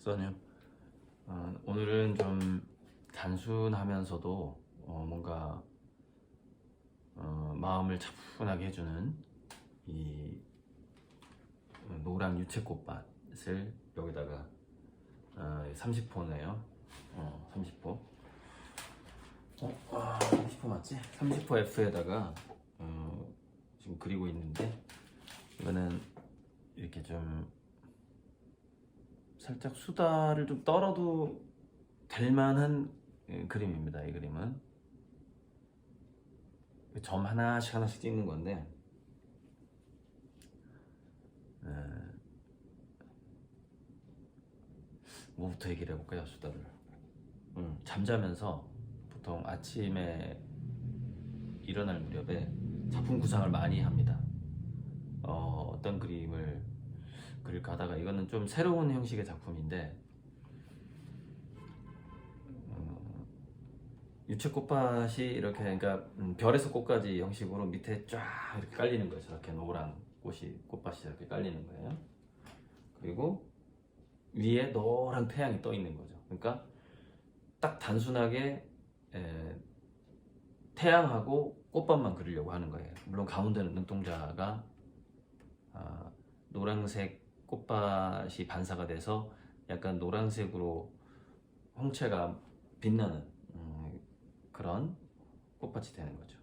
써님, 오늘은 좀 단순하면서도 뭔가 마음을 차분하게 해주는 이 노란 유채꽃밭을 여기다가 30호네요. 30호. 30호 맞지? 30호 F에다가 지금 그리고 있는데, 이거는 이렇게 좀 살짝 수다를 좀 떨어도 될 만한 그림입니다. 이 그림은 점 하나씩 하나씩 찍는 건데, 뭐부터 얘기를 해볼까요? 수다를 잠자면서 보통 아침에 일어날 무렵에 작품 구상을 많이 합니다. 어떤 그림을 그릴까 하다가, 이거는 좀 새로운 형식의 작품인데, 유채꽃밭이 이렇게, 그러니까 별에서 꽃까지 형식으로 밑에 쫙 이렇게 깔리는 거예요. 이렇게 노란 꽃밭이 이렇게 깔리는 거예요. 그리고 위에 노란 태양이 떠 있는 거죠. 그러니까 딱 단순하게 태양하고 꽃밭만 그리려고 하는 거예요. 물론 가운데는 눈동자가 노란색 꽃밭이 반사가 돼서 약간 노란색으로 홍채가 빛나는 그런 꽃밭이 되는 거죠.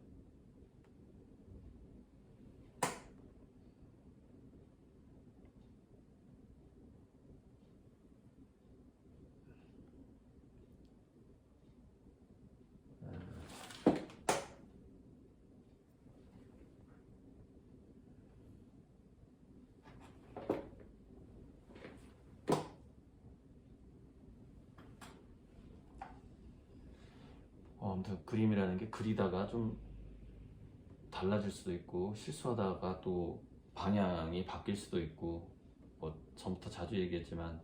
아무튼 그림이라는 게 그리다가 좀 달라질 수도 있고, 실수하다가 또 방향이 바뀔 수도 있고, 뭐 전부터 자주 얘기했지만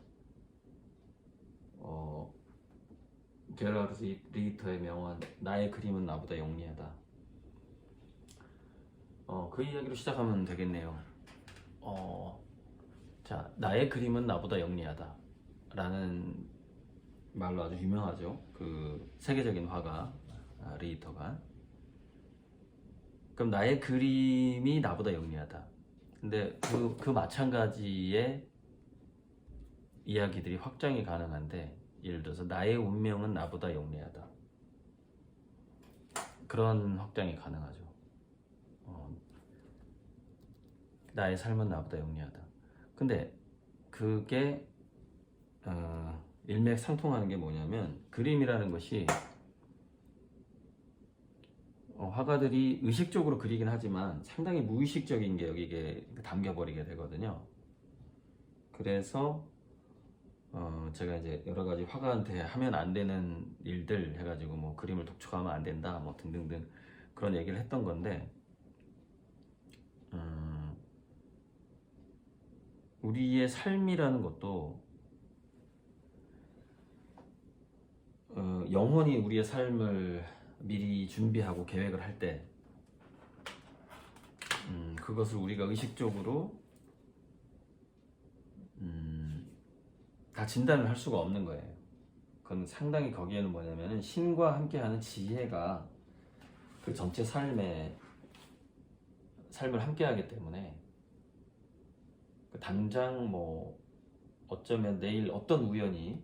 게라르트 리히터의 명언, 나의 그림은 나보다 영리하다. 그 이야기로 시작하면 되겠네요. 자, 나의 그림은 나보다 영리하다 라는 말로 아주 유명하죠. 그 세계적인 화가 리히터가. 그럼 나의 그림이 나보다 영리하다. 근데 그 마찬가지의 이야기들이 확장이 가능한데, 예를 들어서 나의 운명은 나보다 영리하다. 그런 확장이 가능하죠. 나의 삶은 나보다 영리하다. 근데 그게 일맥상통하는 게 뭐냐면, 그림이라는 것이 화가들이 의식적으로 그리긴 하지만 상당히 무의식적인 게 여기에 담겨버리게 되거든요. 그래서 제가 이제 여러 가지 화가한테 하면 안 되는 일들 해가지고, 뭐 그림을 독촉하면 안 된다, 뭐 등등등 그런 얘기를 했던 건데, 우리의 삶이라는 것도 영원히 우리의 삶을 미리 준비하고 계획을 할 때, 그것을 우리가 의식적으로 다 진단을 할 수가 없는 거예요. 그건 상당히, 거기에는 뭐냐면은 신과 함께하는 지혜가 그 전체 삶을 함께하기 때문에, 당장 뭐 어쩌면 내일 어떤 우연이,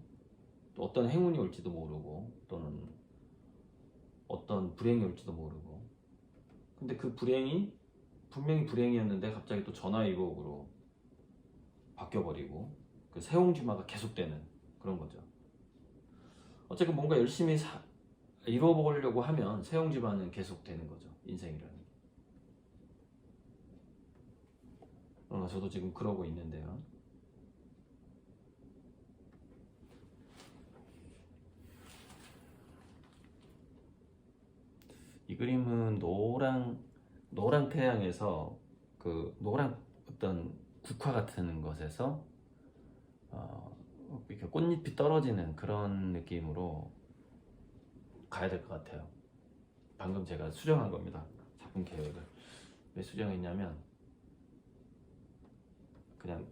또 어떤 행운이 올지도 모르고, 또는 어떤 불행이 올지도 모르고, 근데 그 불행이 분명히 불행이었는데 갑자기 또 전화위복으로 바뀌어버리고, 그 세옹지마가 계속되는 그런 거죠. 어쨌든 뭔가 열심히 이뤄보려고 하면 세옹지마는 계속되는 거죠, 인생이라는 게. 저도 지금 그러고 있는데요. 이 그림은 노란 태양에서, 그 노란 어떤 국화 같은 것에서 이렇게 꽃잎이 떨어지는 그런 느낌으로 가야 될 것 같아요. 방금 제가 수정한 겁니다, 작품 계획을. 왜 수정했냐면, 그냥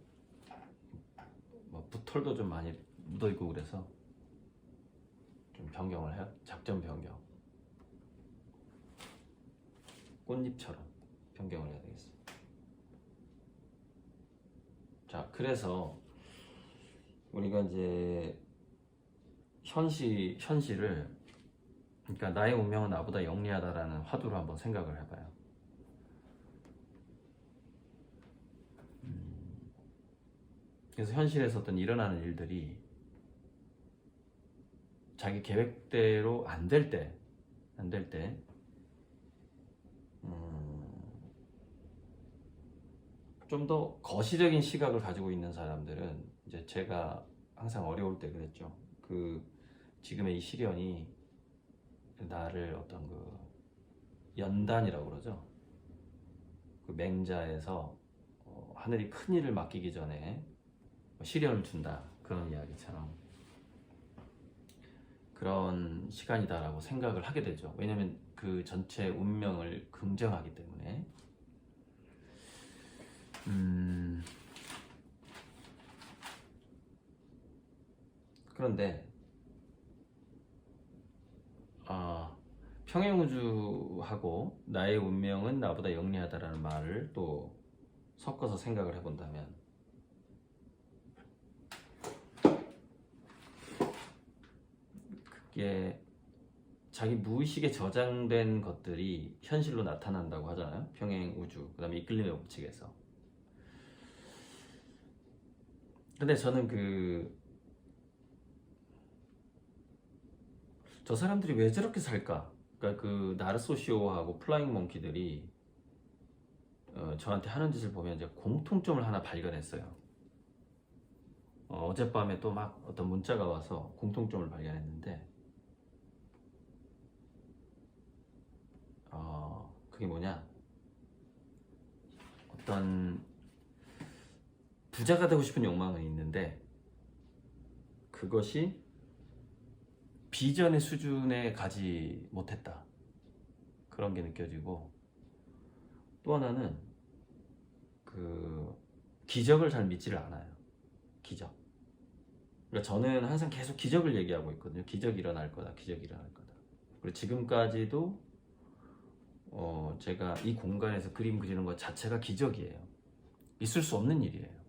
뭐 붓털도 좀 많이 묻어있고 그래서 좀 변경을 해요. 작전 변경. 꽃잎처럼 변경을 해야 되겠어요. 자, 그래서 우리가 이제 현실을, 그러니까 나의 운명은 나보다 영리하다라는 화두로 한번 생각을 해봐요. 그래서 현실에서 어떤 일어나는 일들이 자기 계획대로 안 될 때, 좀 더 거시적인 시각을 가지고 있는 사람들은, 이제 제가 항상 어려울 때 그랬죠. 지금의 이 시련이 나를 어떤 연단이라고 그러죠. 맹자에서 하늘이 큰 일을 맡기기 전에 시련을 준다, 그런 이야기처럼 그런 시간이다라고 생각을 하게 되죠. 왜냐면 그 전체 운명을 긍정하기 때문에. 그런데 평행우주하고 나의 운명은 나보다 영리하다라는 말을 또 섞어서 생각을 해본다면, 그게 자기 무의식에 저장된 것들이 현실로 나타난다고 하잖아요. 평행우주, 그 다음에 이끌림의 법칙에서. 근데 저는 저 사람들이 왜 저렇게 살까? 그러니까 나르소시오하고 플라잉 몽키들이 저한테 하는 짓을 보면 이제 공통점을 하나 발견했어요. 어젯밤에 또 막 어떤 문자가 와서 공통점을 발견했는데, 그게 뭐냐? 어떤 부자가 되고 싶은 욕망은 있는데 그것이 비전의 수준에 가지 못했다, 그런 게 느껴지고, 또 하나는 기적을 잘 믿지를 않아요. 기적. 그러니까 저는 항상 계속 기적을 얘기하고 있거든요. 기적이 일어날 거다, 기적이 일어날 거다. 그리고 지금까지도 제가 이 공간에서 그림 그리는 것 자체가 기적이에요. 있을 수 없는 일이에요.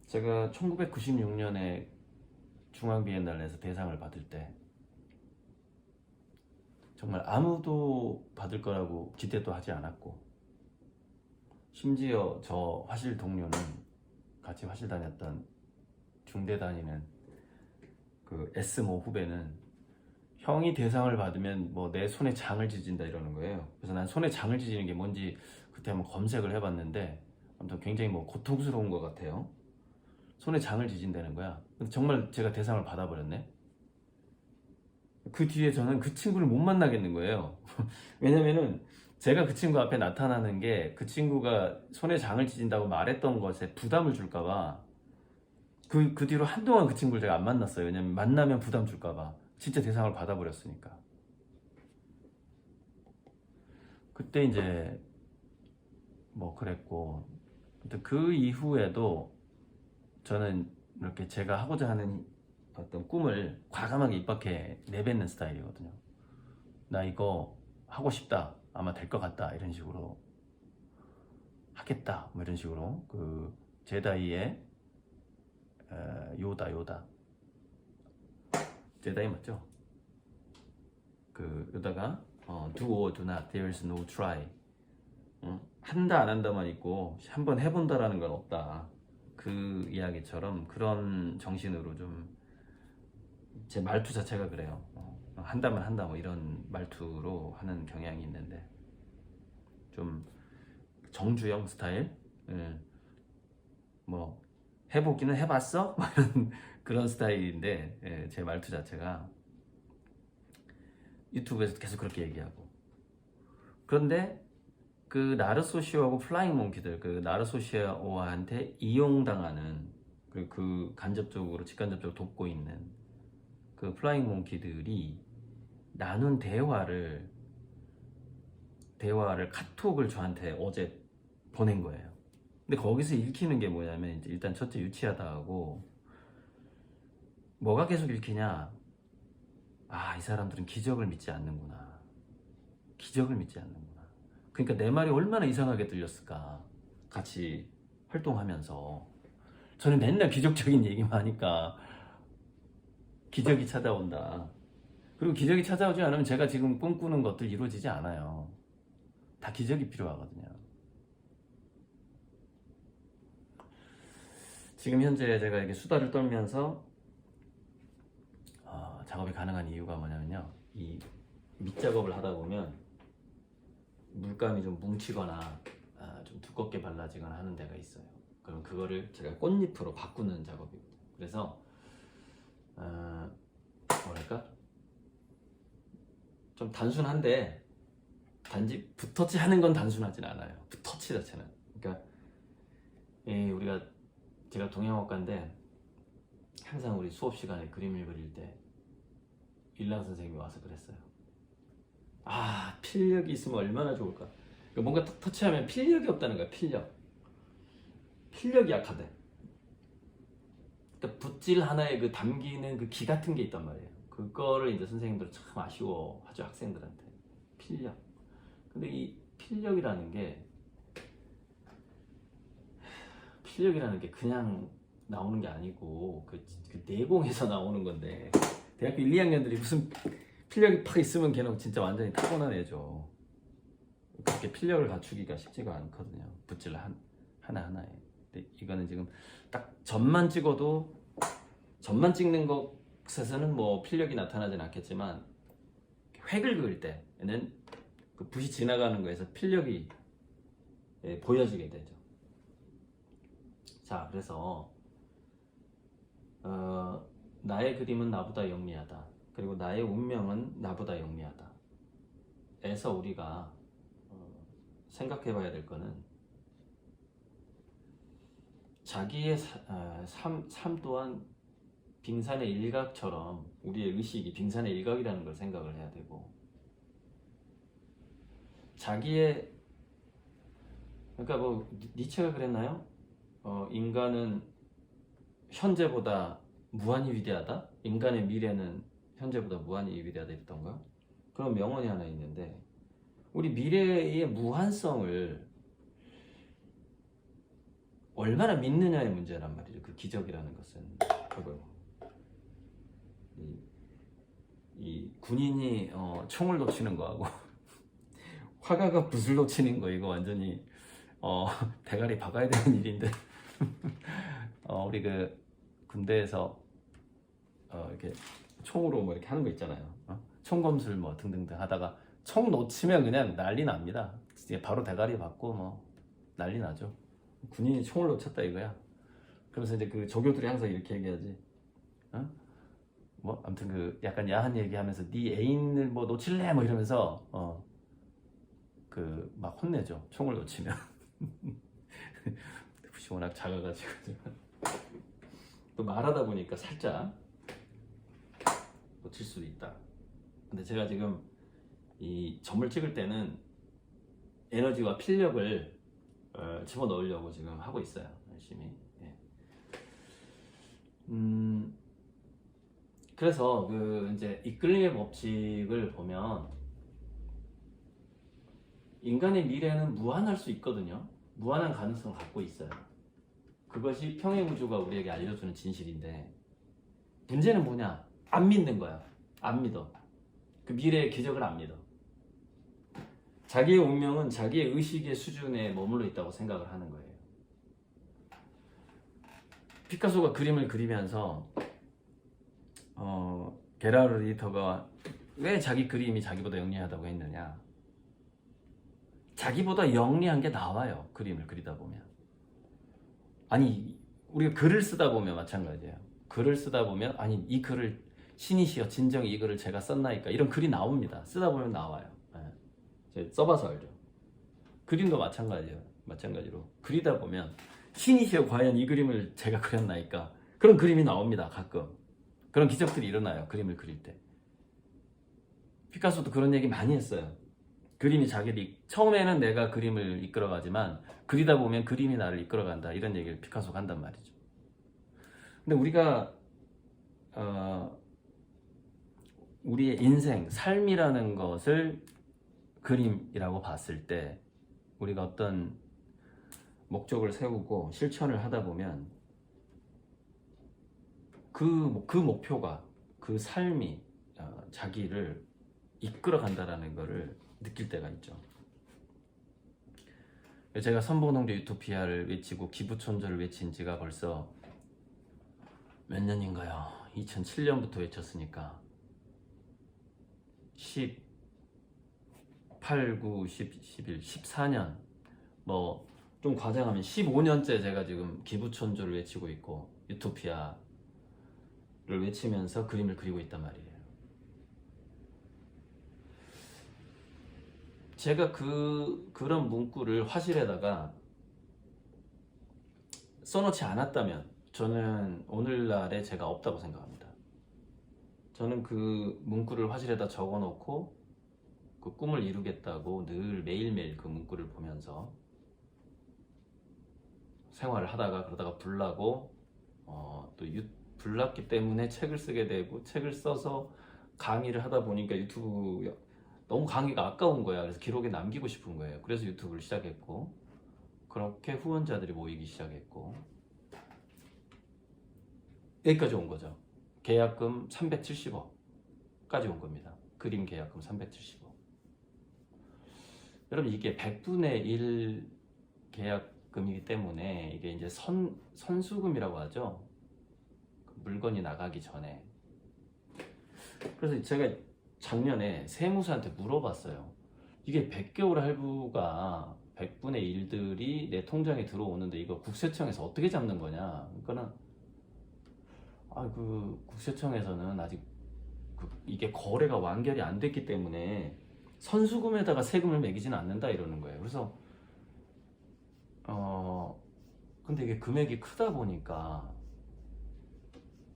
제가 1996년에 중앙비엔날레에서 대상을 받을 때 정말 아무도 받을 거라고 기대도 하지 않았고, 심지어 저 화실 동료는, 같이 화실 다녔던 중대 다니는 S 모 후배는, 형이 대상을 받으면 뭐 내 손에 장을 지진다 이러는 거예요. 그래서 난 손에 장을 지지는 게 뭔지 그때 한번 검색을 해봤는데, 아무튼 굉장히 고통스러운 것 같아요. 손에 장을 지진다는 거야. 근데 정말 제가 대상을 받아버렸네. 그 뒤에 저는 그 친구를 못 만나겠는 거예요. 왜냐면은 제가 그 친구 앞에 나타나는 게 그 친구가 손에 장을 지진다고 말했던 것에 부담을 줄까봐, 그 뒤로 한동안 그 친구를 제가 안 만났어요. 왜냐면 만나면 부담 줄까봐. 진짜 대상을 받아버렸으니까. 그때 이제 그랬고, 그 이후에도 저는 이렇게 제가 하고자 하는 어떤 꿈을 과감하게 입 밖에 내뱉는 스타일이거든요. 나 이거 하고 싶다, 아마 될 것 같다, 이런 식으로 하겠다, 이런 식으로. 제다이의 요다 제다이 맞죠? 요다가 do or do not, there is no try. 한다 안 한다만 있고 한번 해본다라는 건 없다, 그 이야기처럼 그런 정신으로 좀, 제 말투 자체가 그래요. 한다면 한다, 이런 말투로 하는 경향이 있는데, 좀 정주영 스타일. 해보기는 해봤어? 이런 그런 스타일인데, 제 말투 자체가 유튜브에서 계속 그렇게 얘기하고. 그런데 나르소시오하고 플라잉 몽키들, 나르소시오한테 이용당하는, 그리고 간접적으로 직간접적으로 돕고 있는 플라잉 몽키들이 나눈 대화를 대화를 카톡을 저한테 어제 보낸 거예요. 근데 거기서 읽히는 게 뭐냐면 이제 일단 첫째 유치하다 하고 뭐가 계속 읽히냐? 아, 이 사람들은 기적을 믿지 않는구나. 기적을 믿지 않는구나. 그러니까 내 말이 얼마나 이상하게 들렸을까. 같이 활동하면서 저는 맨날 기적적인 얘기만 하니까 기적이 찾아온다. 그리고 기적이 찾아오지 않으면 제가 지금 꿈꾸는 것들 이루어지지 않아요. 다 기적이 필요하거든요. 지금 현재 제가 이렇게 수다를 떨면서 작업이 가능한 이유가 뭐냐면요. 이 밑작업을 하다 보면 물감이 좀 뭉치거나 좀 두껍게 발라지거나 하는 데가 있어요. 그럼 그거를 제가 꽃잎으로 바꾸는 작업이거든요. 그래서 뭐랄까? 좀 단순한데 단지 붓터치 하는 건 단순하진 않아요. 붓터치 자체는. 그러니까 우리가 제가 동양학과인데 항상 우리 수업 시간에 그림을 그릴 때 일랑 선생님이 와서 그랬어요. 아, 필력이 있으면 얼마나 좋을까. 그러니까 뭔가 딱 터치하면 필력이 없다는 거야. 필력이 약하대. 그러니까 붓질 하나에 그 담기는 그 기 같은 게 있단 말이에요. 그거를 이제 선생님들 참 아쉬워하죠, 학생들한테. 필력. 근데 이 필력이라는 게 그냥 나오는 게 아니고 그 내공에서 나오는 건데, 대학교 1, 2학년들이 무슨 필력이 팍 있으면 걔는 진짜 완전히 타고난 애죠. 그렇게 필력을 갖추기가 쉽지가 않거든요. 붓질 하나하나에. 근데 이거는 지금 딱 점만 찍어도, 점만 찍는 것에서는 뭐 필력이 나타나진 않겠지만 획을 그을 때는 그 붓이 지나가는 거에서 필력이 보여지게 되죠. 자, 그래서 나의 그림은 나보다 영리하다. 그리고 나의 운명은 나보다 영리하다. 에서 우리가 생각해 봐야 될 거는 자기의 삶 또한 빙산의 일각처럼 우리의 의식이 빙산의 일각이라는 걸 생각을 해야 되고, 자기의, 그러니까 뭐 니체가 그랬나요? 인간은 현재보다 무한히 위대하다? 인간의 미래는 현재보다 무한히 위대하다 이랬던가? 그런 명언이 하나 있는데, 우리 미래의 무한성을 얼마나 믿느냐의 문제란 말이죠. 그 기적이라는 것은. 이 군인이 총을 놓치는 거하고 화가가 붓을 놓치는 거, 이거 완전히 대가리 박아야 되는 일인데 우리 그 군대에서 이렇게 총으로 뭐 이렇게 하는 거 있잖아요. 총검술 뭐 등등등 하다가 총 놓치면 그냥 난리 납니다. 이제 바로 대가리 받고 뭐 난리 나죠. 군인이 총을 놓쳤다 이거야. 그러면서 이제 그 조교들이 항상 이렇게 얘기하지. 뭐 아무튼 그 약간 야한 얘기하면서 네 애인을 뭐 놓칠래 뭐 이러면서 그 막 혼내죠. 총을 놓치면. 붓이 워낙 작아가지고 또 말하다 보니까 살짝 놓칠 수도 있다. 근데 제가 지금 이 점을 찍을 때는 에너지와 필력을 집어넣으려고 지금 하고 있어요. 열심히. 예. 그래서 그 이제 이끌림의 법칙을 보면 인간의 미래는 무한할 수 있거든요. 무한한 가능성을 갖고 있어요. 그것이 평행우주가 우리에게 알려주는 진실인데, 문제는 뭐냐? 안 믿는 거야. 안 믿어. 그 미래의 기적을 안 믿어. 자기의 운명은 자기의 의식의 수준에 머물러 있다고 생각을 하는 거예요. 피카소가 그림을 그리면서 게라르 리터가 왜 자기 그림이 자기보다 영리하다고 했느냐? 자기보다 영리한 게 나와요. 그림을 그리다 보면. 아니, 우리가 글을 쓰다 보면 마찬가지예요. 글을 쓰다 보면, 아니 이 글을 신이시여 진정 이 글을 제가 썼나이까, 이런 글이 나옵니다. 쓰다 보면 나와요. 제가 써봐서 알죠. 그림도 마찬가지로 그리다 보면 신이시여 과연 이 그림을 제가 그렸나이까, 그런 그림이 나옵니다. 가끔 그런 기적들이 일어나요. 그림을 그릴 때. 피카소도 그런 얘기 많이 했어요. 그림이 자기를 처음에는 내가 그림을 이끌어가지만 그리다 보면 그림이 나를 이끌어간다 이런 얘기를 피카소가 한단 말이죠. 근데 우리가 우리의 인생, 삶이라는 것을 그림이라고 봤을 때 우리가 어떤 목적을 세우고 실천을 하다 보면 그 목표가 그 삶이 자기를 이끌어 간다라는 것을 느낄 때가 있죠. 제가 선봉농주 유토피아를 외치고 기부천조를 외친 지가 벌써 몇 년인가요? 2007년부터 외쳤으니까 18, 9, 10, 11, 14년 뭐 좀 과장하면 15년째 제가 지금 기부천조를 외치고 있고 유토피아를 외치면서 그림을 그리고 있단 말이에요. 제가 그런 문구를 화실에다가 써놓지 않았다면 저는 오늘날에 제가 없다고 생각합니다. 저는 그 문구를 화실에다 적어놓고 그 꿈을 이루겠다고 늘 매일매일 그 문구를 보면서 생활을 하다가 그러다가 불나고 또 불났기 때문에 책을 쓰게 되고 책을 써서 강의를 하다 보니까 유튜브 너무 강의가 아까운 거야. 그래서 기록에 남기고 싶은 거예요. 그래서 유튜브를 시작했고 그렇게 후원자들이 모이기 시작했고 여기까지 온 거죠. 계약금 370억까지 온 겁니다. 그림 계약금 370억. 여러분 이게 100분의 1 계약금이기 때문에 이게 이제 선수금이라고 하죠. 물건이 나가기 전에. 그래서 제가 작년에 세무사한테 물어봤어요. 이게 100개월 할부가 100분의 1들이 내 통장에 들어오는데 이거 국세청에서 어떻게 잡는 거냐. 그러니까는 국세청에서는 아직 이게 거래가 완결이 안 됐기 때문에 선수금에다가 세금을 매기지는 않는다 이러는 거예요. 그래서 근데 이게 금액이 크다 보니까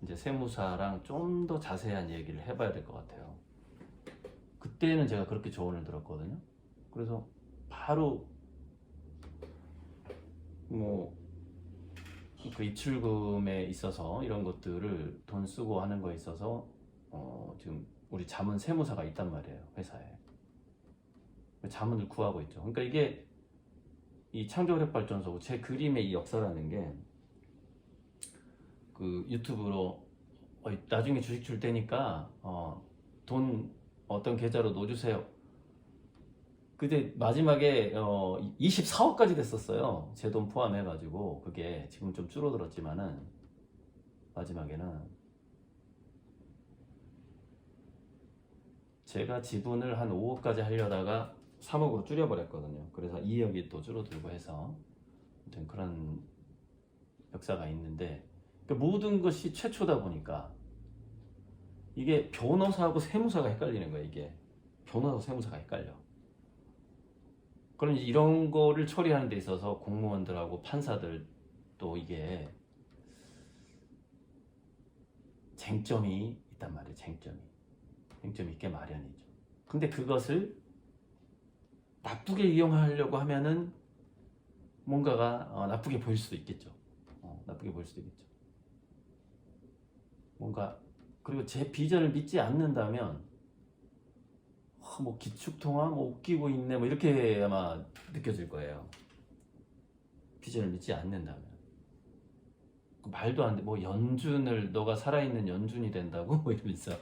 이제 세무사랑 좀 더 자세한 얘기를 해봐야 될 것 같아요. 그때는 제가 그렇게 조언을 들었거든요. 그래서 바로 그 입출금에 있어서 이런 것들을 돈 쓰고 하는 거에 있어서 지금 우리 자문 세무사가 있단 말이에요. 회사에 자문을 구하고 있죠. 그러니까 이게 이 창조력발전소 제 그림의 이 역사라는 게 그 유튜브로 나중에 주식 줄 테니까 돈 어떤 계좌로 넣어주세요. 근데 마지막에 24억까지 됐었어요. 제 돈 포함해가지고 그게 지금 좀 줄어들었지만은 마지막에는 제가 지분을 한 5억까지 하려다가 3억으로 줄여버렸거든요. 그래서 2억이 또 줄어들고 해서 아무튼 그런 역사가 있는데 그러니까 모든 것이 최초다 보니까 이게 변호사하고 세무사가 헷갈리는 거예요. 이게 변호사하고 세무사가 헷갈려. 그럼 이런 거를 처리하는 데 있어서 공무원들하고 판사들도 이게 쟁점이 있단 말이에요. 쟁점이 있게 마련이죠. 근데 그것을 나쁘게 이용하려고 하면은 뭔가가 나쁘게 보일 수도 있겠죠. 나쁘게 보일 수도 있겠죠. 뭔가 그리고 제 비전을 믿지 않는다면 뭐 기축통화 뭐 웃기고 있네 뭐 이렇게 아마 느껴질 거예요. 비전을 믿지 않는다면 말도 안 돼. 뭐 연준을 너가 살아있는 연준이 된다고 뭐 이러면서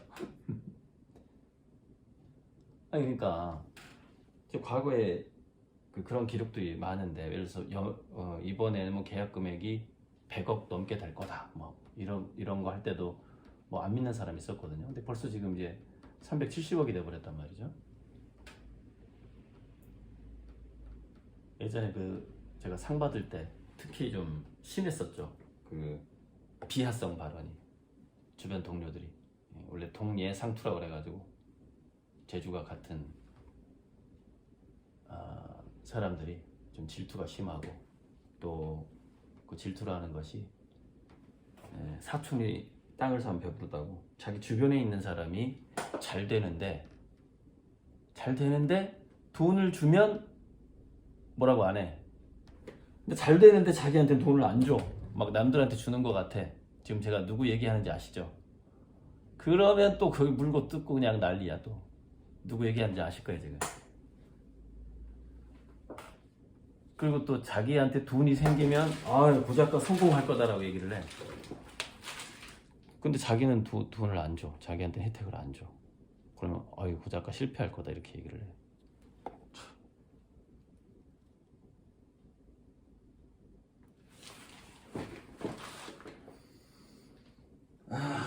아니 그러니까 과거에 그런 기록들이 많은데 예를 들어서 이번에는 뭐 계약 금액이 100억 넘게 될 거다 뭐 이런 거 할 때도 뭐 안 믿는 사람이 있었거든요. 근데 벌써 지금 이제 370억이 돼버렸단 말이죠. 예전에 제가 상 받을 때 특히 좀 심했었죠. 그 비하성 발언이 주변 동료들이 원래 동예상투라고 그래가지고 재주가 같은 사람들이 좀 질투가 심하고 또 그 질투라는 것이 사촌이 땅을 사면 배부르다고 자기 주변에 있는 사람이 잘 되는데 돈을 주면 뭐라고 안 해. 근데 잘 되는데 자기한테 돈을 안 줘. 막 남들한테 주는 것 같아. 지금 제가 누구 얘기하는지 아시죠? 그러면 또 거기 물고 뜯고 그냥 난리야 또. 누구 얘기하는지 아실 거예요 지금. 그리고 또 자기한테 돈이 생기면 고작가 성공할 거다라고 얘기를 해. 근데 자기는 돈을 안 줘. 자기한테 혜택을 안 줘. 그러면 고작가 실패할 거다 이렇게 얘기를 해.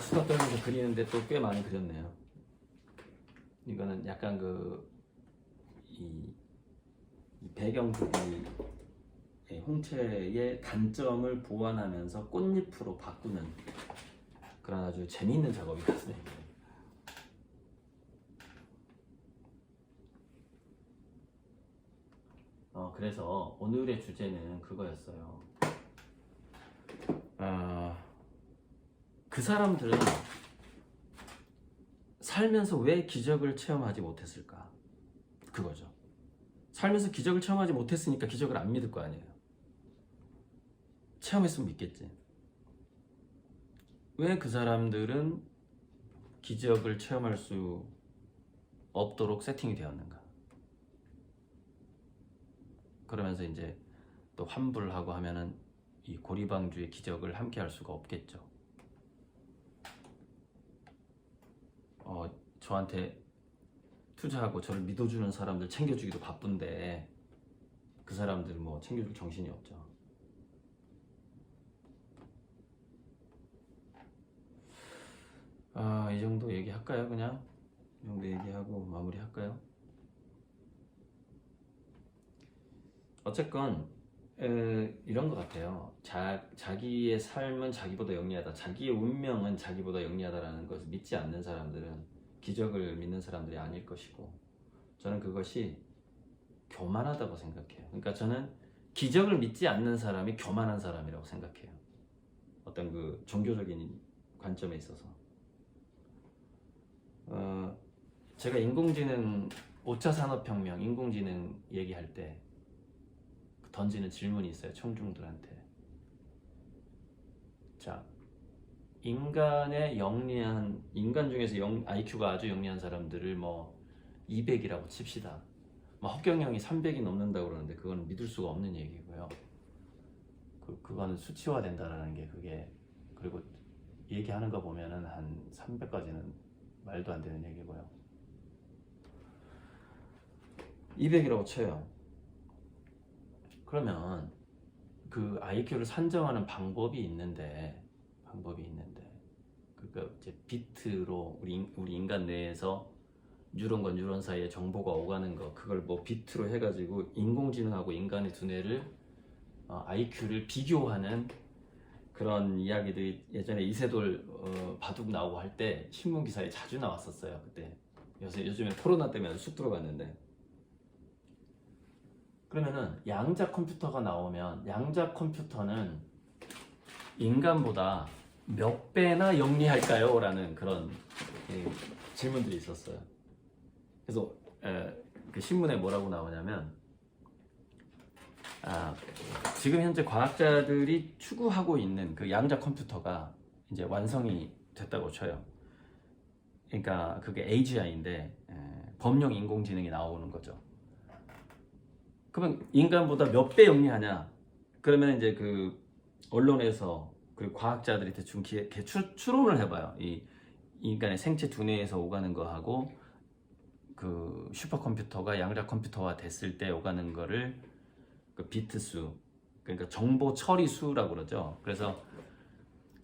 수다 떨면서 그리는데 또 꽤 많이 그렸네요. 이거는 약간 이 배경부이 홍채의 단점을 보완하면서 꽃잎으로 바꾸는 그런 아주 재미있는 작업이거든요. 그래서 오늘의 주제는 그거였어요. 그 사람들은 살면서 왜 기적을 체험하지 못했을까? 그거죠. 살면서 기적을 체험하지 못했으니까 기적을 안 믿을 거 아니에요. 체험했으면 믿겠지. 왜 그 사람들은 기적을 체험할 수 없도록 세팅이 되었는가? 그러면서 이제 또 환불하고 하면은 이 고리방주의 기적을 함께 할 수가 없겠죠. 저한테 투자하고 저를 믿어주는 사람들 챙겨주기도 바쁜데 그 사람들 뭐 챙겨줄 정신이 없죠. 이 정도 얘기할까요? 그냥 이 정도 얘기하고 마무리할까요? 어쨌건 이런 것 같아요. 자기의 삶은 자기보다 영리하다, 자기의 운명은 자기보다 영리하다라는 것을 믿지 않는 사람들은 기적을 믿는 사람들이 아닐 것이고, 저는 그것이 교만하다고 생각해요. 그러니까 저는 기적을 믿지 않는 사람이 교만한 사람이라고 생각해요. 어떤 그 종교적인 관점에 있어서. 제가 인공지능 5차 산업혁명 인공지능 얘기할 때 던지는 질문이 있어요. 청중들한테. 자, 인간의 영리한, 인간 중에서 IQ가 아주 영리한 사람들을 뭐 200이라고 칩시다. 허경영이 300이 넘는다고 그러는데 그건 믿을 수가 없는 얘기고요. 그거는 수치화된다라는 게 그게, 그리고 얘기하는 거 보면은 한 300까지는 말도 안 되는 얘기고요. 200이라고 쳐요. 그러면 그 IQ를 산정하는 방법이 있는데 그러니까 이제 비트로 우리 인간 뇌에서 뉴런과 뉴런 사이에 정보가 오가는 거, 그걸 뭐 비트로 해가지고 인공지능하고 인간의 두뇌를 IQ를 비교하는 그런 이야기들이 예전에 이세돌 바둑 나오고 할 때 신문 기사에 자주 나왔었어요. 그때 요즘에 코로나 때문에 쑥 들어갔는데, 그러면은 양자 컴퓨터가 나오면 양자 컴퓨터는 인간보다 몇 배나 영리할까요? 라는 그런 질문들이 있었어요. 그래서 그 신문에 뭐라고 나오냐면, 지금 현재 과학자들이 추구하고 있는 그 양자 컴퓨터가 이제 완성이 됐다고 쳐요. 그러니까 그게 AGI인데 범용 인공지능이 나오는 거죠. 그러면 인간보다 몇 배 영리하냐? 그러면 이제 그 언론에서 그리고 과학자들이 대충 추론을 해봐요. 이 인간의 생체 두뇌에서 오가는 거하고 그 슈퍼컴퓨터가 양자 컴퓨터화 됐을 때 오가는 거를 그 비트 수, 그러니까 정보 처리 수라고 그러죠. 그래서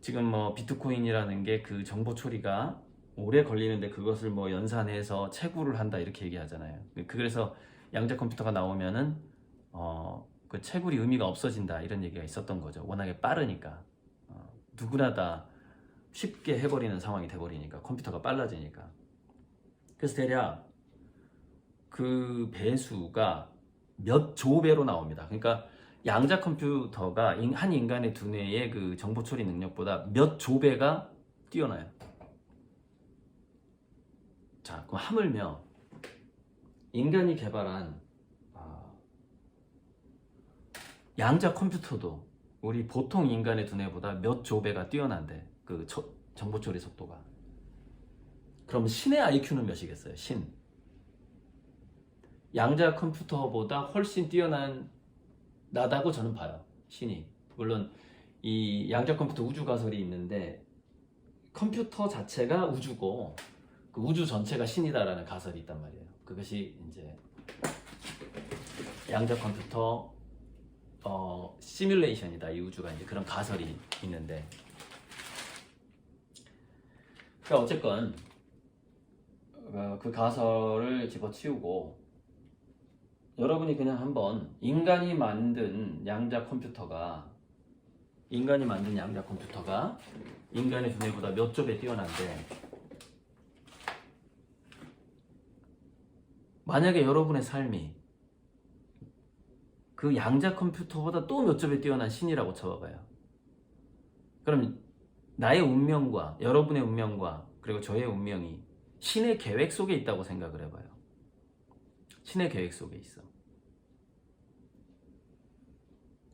지금 뭐 비트코인이라는 게 그 정보 처리가 오래 걸리는데 그것을 뭐 연산해서 채굴을 한다 이렇게 얘기하잖아요. 그래서 양자 컴퓨터가 나오면은 그 채굴이 의미가 없어진다 이런 얘기가 있었던 거죠. 워낙에 빠르니까 누구나 다 쉽게 해버리는 상황이 돼버리니까, 컴퓨터가 빨라지니까. 그래서 대략 그 배수가 몇 조 배로 나옵니다. 그러니까 양자 컴퓨터가 한 인간의 두뇌의 그 정보 처리 능력보다 몇 조 배가 뛰어나요. 자, 그럼 하물며 인간이 개발한 양자 컴퓨터도 우리 보통 인간의 두뇌보다 몇 조배가 뛰어난데, 그 정보 처리 속도가. 그럼 신의 IQ는 몇이겠어요? 신. 양자 컴퓨터보다 훨씬 나다고 저는 봐요. 신이. 물론 이 양자 컴퓨터 우주 가설이 있는데, 컴퓨터 자체가 우주고 그 우주 전체가 신이다라는 가설이 있단 말이에요. 그것이 이제 양자 컴퓨터 시뮬레이션이다. 이 우주가 이제 그런 가설이 있는데, 그러니까 어쨌건 그 가설을 집어치우고 여러분이 그냥 한번 인간이 만든 양자 컴퓨터가 인간의 두뇌보다 몇 조배 뛰어난데, 만약에 여러분의 삶이 그 양자 컴퓨터보다 또 몇 조배 뛰어난 신이라고 쳐봐봐요. 그럼 나의 운명과 여러분의 운명과 그리고 저의 운명이 신의 계획 속에 있다고 생각을 해봐요. 신의 계획 속에 있어.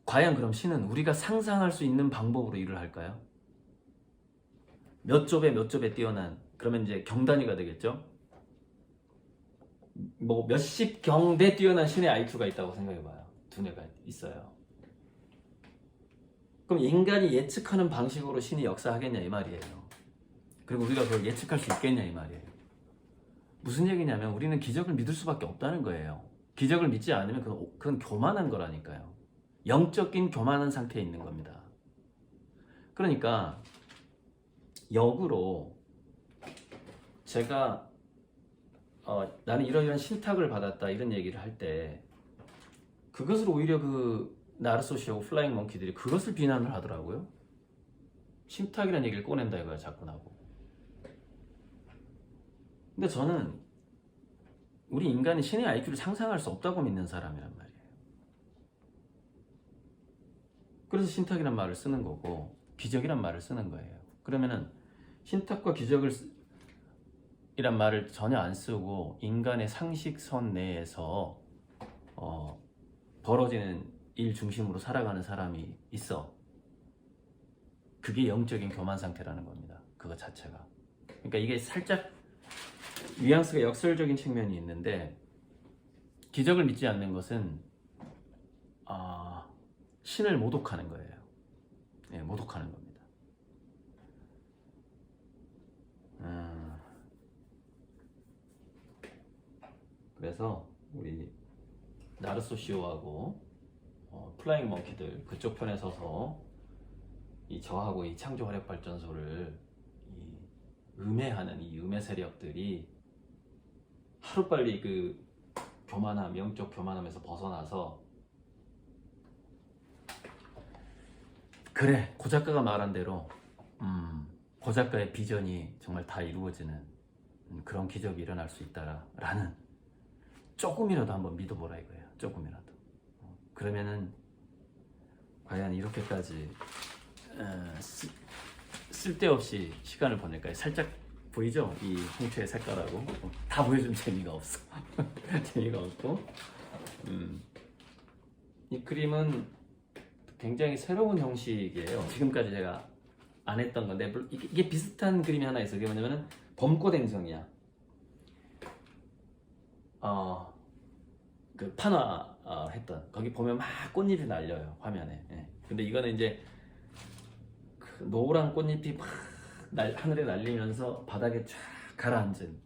과연 그럼 신은 우리가 상상할 수 있는 방법으로 일을 할까요? 몇 조배 뛰어난, 그러면 이제 경단위가 되겠죠? 뭐 몇십 경배 뛰어난 신의 IQ가 있다고 생각해봐요. 두뇌가 있어요. 그럼 인간이 예측하는 방식으로 신이 역사하겠냐 이 말이에요. 그리고 우리가 그걸 예측할 수 있겠냐 이 말이에요. 무슨 얘기냐면 우리는 기적을 믿을 수밖에 없다는 거예요. 기적을 믿지 않으면 그건 교만한 거라니까요. 영적인 교만한 상태에 있는 겁니다. 그러니까 역으로 제가 나는 이러이러한 신탁을 받았다 이런 얘기를 할 때, 그것을 오히려 그 나르소시하고 플라잉 몽키들이 그것을 비난을 하더라고요. 신탁이라는 얘기를 꺼낸다 이거야 자꾸 나고. 근데 저는 우리 인간이 신의 IQ를 상상할 수 없다고 믿는 사람이란 말이에요. 그래서 신탁이란 말을 쓰는 거고 기적이란 말을 쓰는 거예요. 그러면은 신탁과 기적을 이란 말을 전혀 안 쓰고 인간의 상식선 내에서 벌어지는 일 중심으로 살아가는 사람이 있어. 그게 영적인 교만 상태라는 겁니다. 그거 자체가. 그러니까 이게 살짝 뉘앙스가 역설적인 측면이 있는데, 기적을 믿지 않는 것은 신을 모독하는 거예요. 네, 모독하는 겁니다. 그래서 우리 나르소시오하고 플라잉 몽키들 그쪽 편에 서서 저하고 이 창조 화력 발전소를 음해하는 이 음해 세력들이 하루빨리 그 교만함, 영적 교만함에서 벗어나서, 그래 고 작가가 말한 대로 고 작가의 비전이 정말 다 이루어지는 그런 기적이 일어날 수 있다라는, 조금이라도 한번 믿어보라 이거예요. 조금이라도. 그러면은 과연 이렇게까지 쓸데없이 시간을 보낼까요? 살짝 보이죠? 이 홍채의 색깔하고 다 보여준 재미가 없어. 재미가 없고, 이 그림은 굉장히 새로운 형식이에요. 지금까지 제가 안 했던 건데, 이게 비슷한 그림이 하나 있어요. 그게 뭐냐면은 봄꽃 행성이야. 그 판화 했던 거기 보면 막 꽃잎이 날려요 화면에. 예. 근데 이거는 이제 그 노란 꽃잎이 막 하늘에 날리면서 바닥에 쫙 가라앉은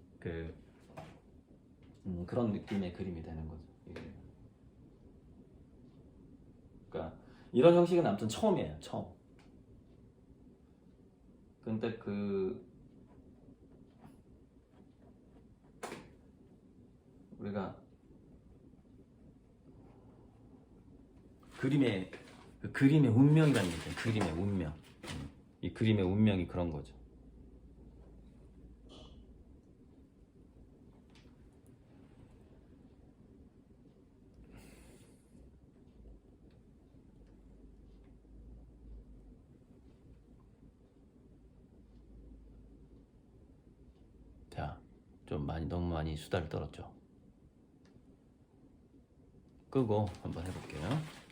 그런 느낌의 그림이 되는 거죠. 이게. 그러니까 이런 형식은 아무튼 처음이에요. 처음. 근데 우리가 그림의 운명이라는 게 있잖아요. 그림의 운명. 이 그림의 운명이 그런 거죠. 자, 좀 너무 많이 수다를 떨었죠. 끄고 한번 해볼게요.